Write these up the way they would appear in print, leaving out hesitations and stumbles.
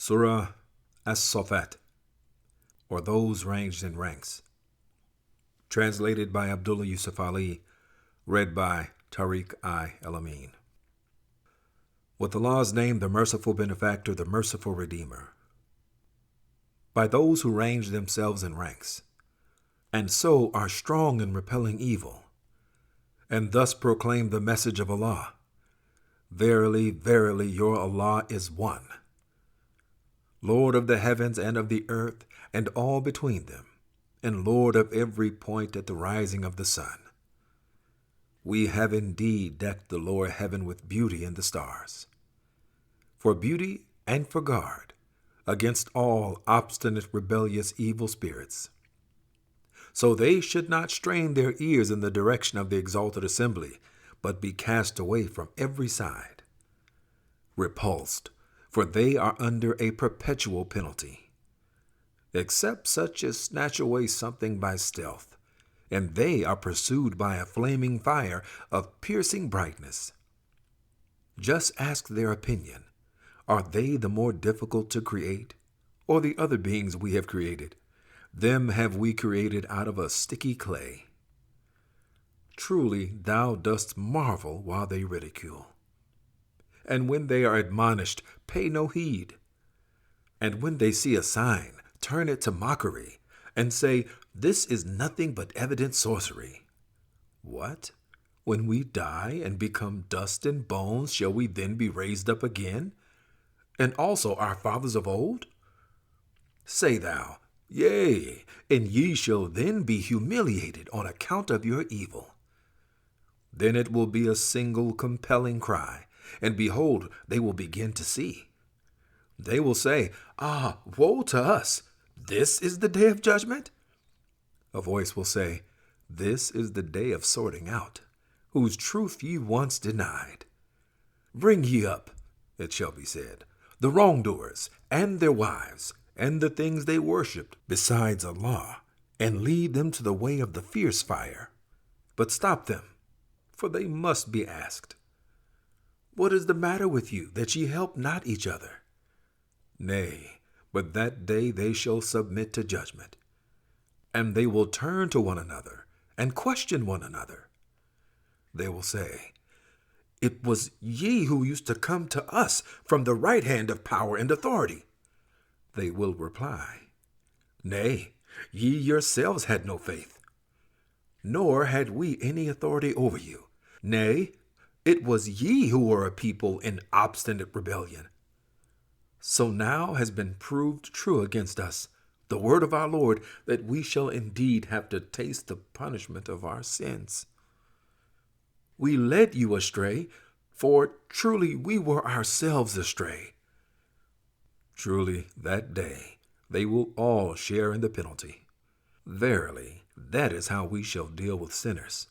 Surah As-Saffat, or Those Ranged in Ranks. Translated by Abdullah Yusuf Ali, read by Tariq El-Amin. With Allah's name, the merciful benefactor, the merciful redeemer. By those who range themselves in ranks, and so are strong in repelling evil, and thus proclaim the message of Allah. Verily, verily, your Allah is one, Lord of the heavens and of the earth and all between them, and Lord of every point at the rising of the sun. We have indeed decked the lower heaven with beauty and the stars, for beauty and for guard against all obstinate, rebellious, evil spirits, so they should not strain their ears in the direction of the exalted assembly, but be cast away from every side, repulsed, for they are under a perpetual penalty, except such as snatch away something by stealth, and they are pursued by a flaming fire of piercing brightness. Just ask their opinion. Are they the more difficult to create, or the other beings we have created? Them have we created out of a sticky clay. Truly, thou dost marvel while they ridicule. And when they are admonished, pay no heed. And when they see a sign, turn it to mockery, and say, this is nothing but evident sorcery. What? When we die and become dust and bones, shall we then be raised up again? And also our fathers of old? Say thou, yea, and ye shall then be humiliated on account of your evil. Then it will be a single compelling cry, and behold, they will begin to see. They will say, ah, woe to us! This is the day of judgment? A voice will say, this is the day of sorting out, whose truth ye once denied. Bring ye up, it shall be said, the wrongdoers and their wives, and the things they worshipped besides Allah, and lead them to the way of the fierce fire. But stop them, for they must be asked, what is the matter with you, that ye help not each other? Nay, but that day they shall submit to judgment, and they will turn to one another and question one another. They will say, it was ye who used to come to us from the right hand of power and authority. They will reply, nay, ye yourselves had no faith, nor had we any authority over you. Nay, it was ye who were a people in obstinate rebellion. So now has been proved true against us the word of our Lord, that we shall indeed have to taste the punishment of our sins. We led you astray, for truly we were ourselves astray. Truly that day they will all share in the penalty. Verily, that is how we shall deal with sinners.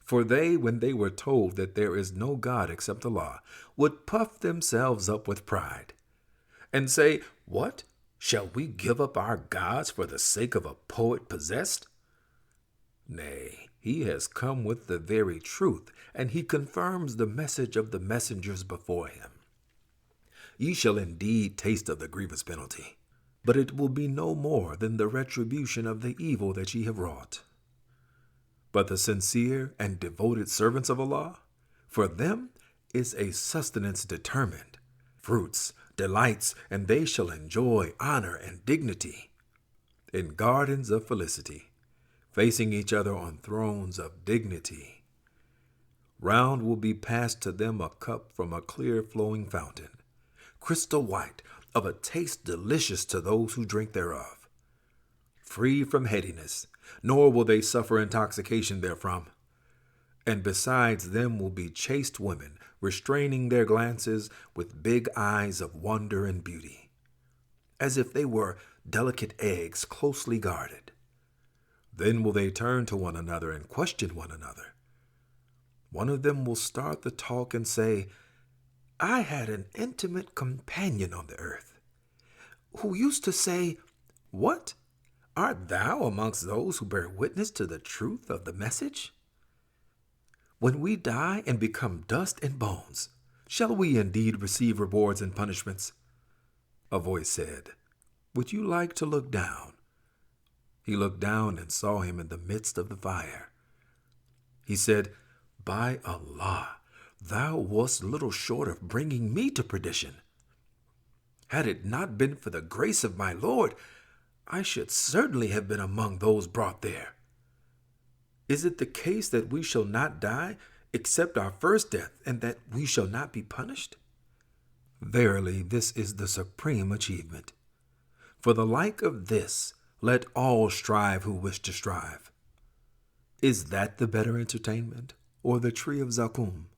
For they, when they were told that there is no God except Allah, would puff themselves up with pride, and say, what? Shall we give up our gods for the sake of a poet possessed? Nay, he has come with the very truth, and he confirms the message of the messengers before him. Ye shall indeed taste of the grievous penalty, but it will be no more than the retribution of the evil that ye have wrought. But the sincere and devoted servants of Allah, for them is a sustenance determined, fruits, delights, and they shall enjoy honor and dignity in gardens of felicity, facing each other on thrones of dignity. Round will be passed to them a cup from a clear flowing fountain, crystal white, of a taste delicious to those who drink thereof, free from headiness, nor will they suffer intoxication therefrom. And besides them will be chaste women, restraining their glances with big eyes of wonder and beauty, as if they were delicate eggs closely guarded. Then will they turn to one another and question one another. One of them will start the talk and say, I had an intimate companion on the earth, who used to say, what? Art thou amongst those who bear witness to the truth of the message? When we die and become dust and bones, shall we indeed receive rewards and punishments? A voice said, "Would you like to look down?" He looked down and saw him in the midst of the fire. He said, "By Allah, thou wast little short of bringing me to perdition. Had it not been for the grace of my Lord, I should certainly have been among those brought there. Is it the case that we shall not die except our first death, and that we shall not be punished? Verily, this is the supreme achievement. For the like of this, let all strive who wish to strive. Is that the better entertainment, or the tree of Zakum?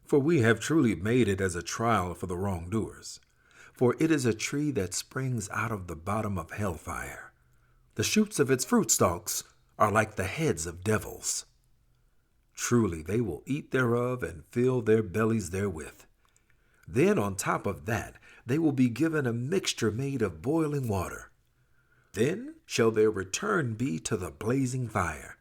For we have truly made it as a trial for the wrongdoers. For it is a tree that springs out of the bottom of hellfire. The shoots of its fruit stalks are like the heads of devils. Truly they will eat thereof and fill their bellies therewith. Then on top of that they will be given a mixture made of boiling water. Then shall their return be to the blazing fire.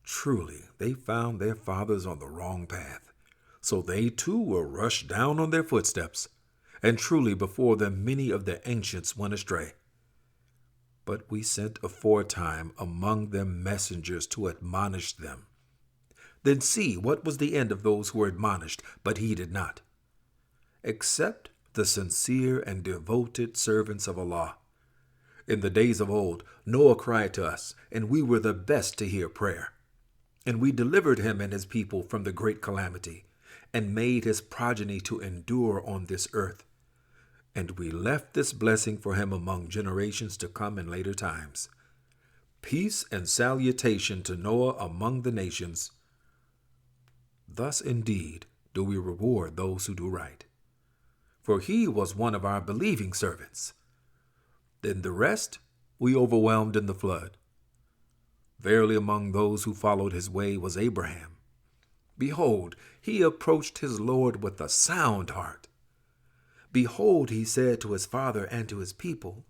Truly they found their fathers on the wrong path, so they too were rushed down on their footsteps, and truly before them many of the ancients went astray. But we sent aforetime among them messengers to admonish them. Then see what was the end of those who were admonished, but heeded not, except the sincere and devoted servants of Allah. In the days of old, Noah cried to us, and we were the best to hear prayer. And we delivered him and his people from the great calamity, and made his progeny to endure on this earth. And we left this blessing for him among generations to come in later times. Peace and salutation to Noah among the nations. Thus indeed do we reward those who do right. For he was one of our believing servants. Then the rest we overwhelmed in the flood. Verily among those who followed his way was Abraham. Behold, he approached his Lord with a sound heart. Behold, he said to his father and to his people,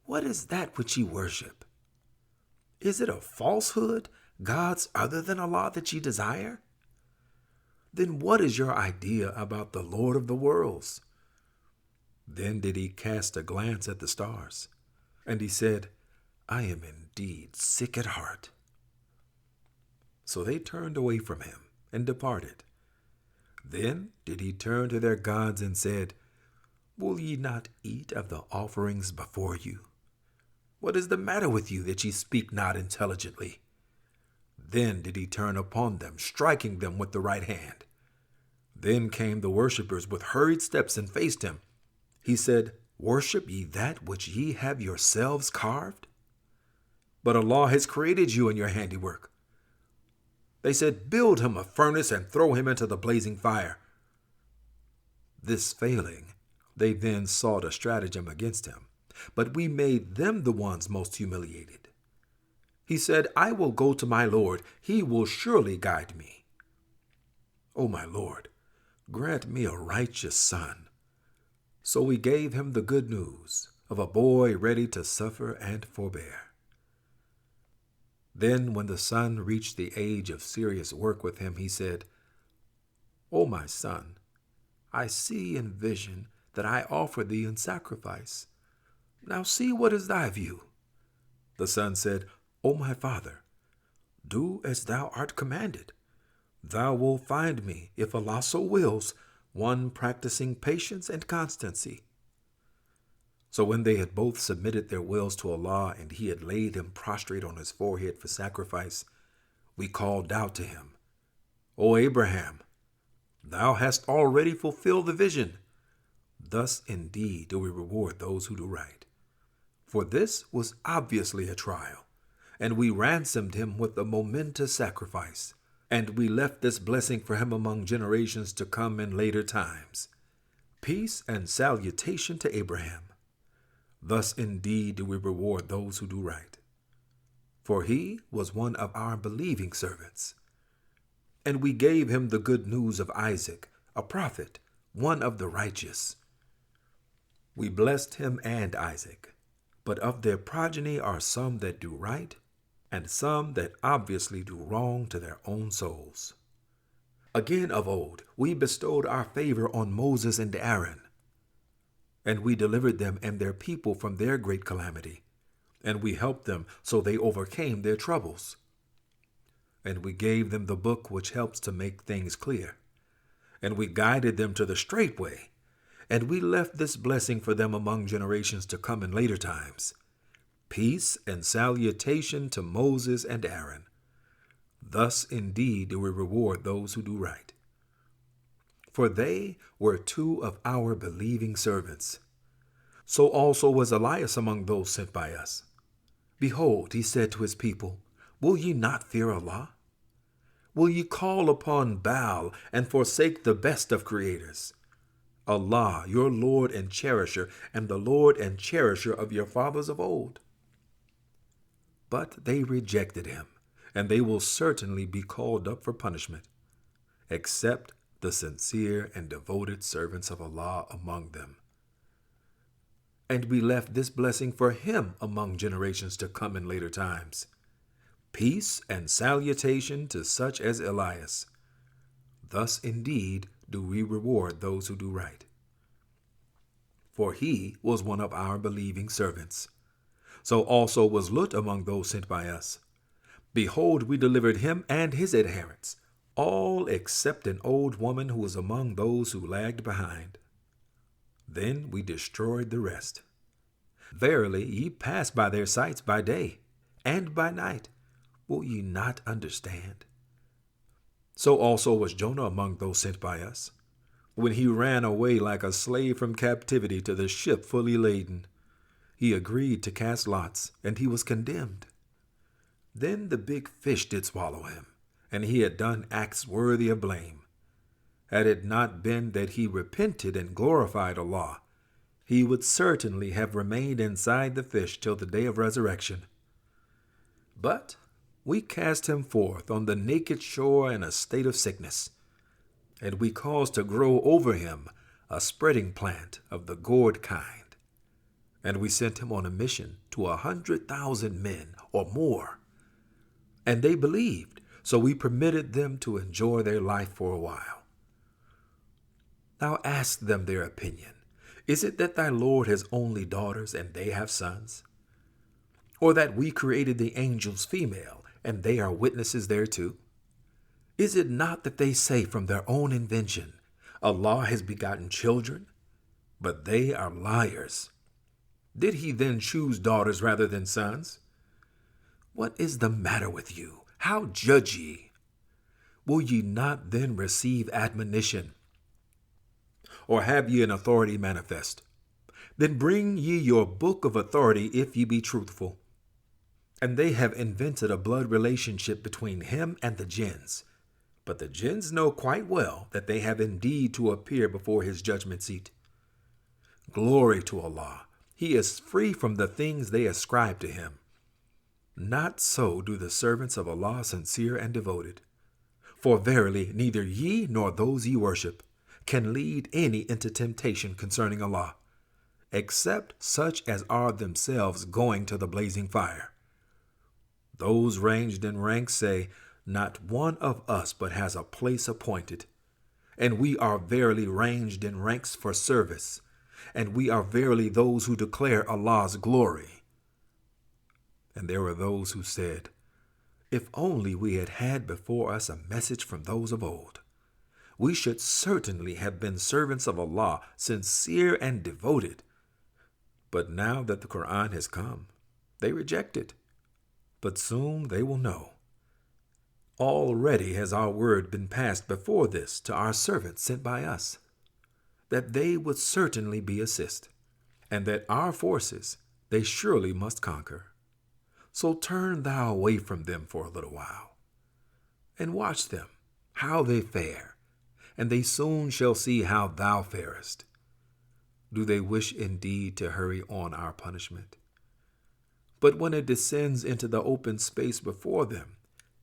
"What is that which ye worship? Is it a falsehood, gods other than Allah that ye desire? Then what is your idea about the Lord of the worlds?" Then did he cast a glance at the stars, and he said, "I am indeed sick at heart." So they turned away from him and departed. Then did he turn to their gods and said, "Will ye not eat of the offerings before you? What is the matter with you that ye speak not intelligently?" Then did he turn upon them, striking them with the right hand. Then came the worshippers with hurried steps and faced him. He said, "Worship ye that which ye have yourselves carved? But Allah has created you in your handiwork." They said, "Build him a furnace and throw him into the blazing fire." This failing, they then sought a stratagem against him, but we made them the ones most humiliated. He said, "I will go to my Lord. He will surely guide me." "O my Lord, grant me a righteous son." So we gave him the good news of a boy ready to suffer and forbear. Then when the son reached the age of serious work with him, he said, "O my son, I see in vision that I offer thee in sacrifice. Now see what is thy view." The son said, "O my father, do as thou art commanded. Thou wilt find me, if Allah so wills, one practicing patience and constancy." So when they had both submitted their wills to Allah, and he had laid him prostrate on his forehead for sacrifice, we called out to him, "O Abraham, thou hast already fulfilled the vision." Thus indeed do we reward those who do right. For this was obviously a trial, and we ransomed him with a momentous sacrifice, and we left this blessing for him among generations to come in later times. Peace and salutation to Abraham. Thus indeed do we reward those who do right. For he was one of our believing servants. And we gave him the good news of Isaac, a prophet, one of the righteous. We blessed him and Isaac, but of their progeny are some that do right, and some that obviously do wrong to their own souls. Again of old, we bestowed our favor on Moses and Aaron. And we delivered them and their people from their great calamity, and we helped them so they overcame their troubles. And we gave them the book which helps to make things clear, and we guided them to the straight way, and we left this blessing for them among generations to come in later times. Peace and salutation to Moses and Aaron. Thus indeed do we reward those who do right. For they were two of our believing servants. So also was Elias among those sent by us. Behold, he said to his people, Will ye not fear Allah? Will ye call upon Baal and forsake the best of creators? Allah, your Lord and cherisher, and the Lord and cherisher of your fathers of old. But they rejected him, and they will certainly be called up for punishment, except the sincere and devoted servants of Allah among them. And we left this blessing for him among generations to come in later times. Peace and salutation to such as Elias. Thus indeed do we reward those who do right. For he was one of our believing servants. So also was Lut among those sent by us. Behold, we delivered him and his adherents, all except an old woman who was among those who lagged behind. Then we destroyed the rest. Verily, ye pass by their sights by day, and by night. Will ye not understand? So also was Jonah among those sent by us, when he ran away like a slave from captivity to the ship fully laden. He agreed to cast lots, and he was condemned. Then the big fish did swallow him, and he had done acts worthy of blame. Had it not been that he repented and glorified Allah, he would certainly have remained inside the fish till the day of resurrection. But we cast him forth on the naked shore in a state of sickness, and we caused to grow over him a spreading plant of the gourd kind. And we sent him on a mission to 100,000 men or more. And they believed, so we permitted them to enjoy their life for a while. Now ask them their opinion. Is it that thy Lord has only daughters and they have sons? Or that we created the angels female and they are witnesses thereto? Is it not that they say from their own invention, Allah has begotten children? But they are liars. Did he then choose daughters rather than sons? What is the matter with you? How judge ye? Will ye not then receive admonition? Or have ye an authority manifest? Then bring ye your book of authority if ye be truthful. And they have invented a blood relationship between him and the jinns. But the jinns know quite well that they have indeed to appear before his judgment seat. Glory to Allah. He is free from the things they ascribe to him. Not so do the servants of Allah sincere and devoted. For verily neither ye nor those ye worship can lead any into temptation concerning Allah, except such as are themselves going to the blazing fire. Those ranged in ranks say, Not one of us but has a place appointed, and we are verily ranged in ranks for service, and we are verily those who declare Allah's glory. And there were those who said, If only we had had before us a message from those of old, we should certainly have been servants of Allah, sincere and devoted. But now that the Qur'an has come, they reject it. But soon they will know. Already has our word been passed before this to our servants sent by us, that they would certainly be assist, and that our forces they surely must conquer. So turn thou away from them for a little while, and watch them, how they fare, and they soon shall see how thou farest. Do they wish indeed to hurry on our punishment? But when it descends into the open space before them,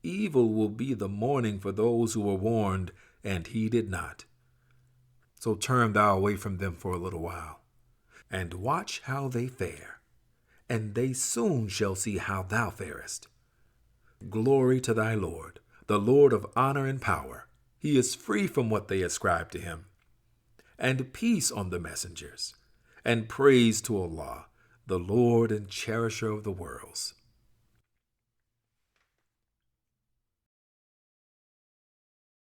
evil will be the morning for those who were warned and heeded not. So turn thou away from them for a little while, and watch how they fare, and they soon shall see how thou farest. Glory to thy Lord, the Lord of honor and power. He is free from what they ascribe to him. And peace on the messengers, and praise to Allah, the Lord and cherisher of the worlds.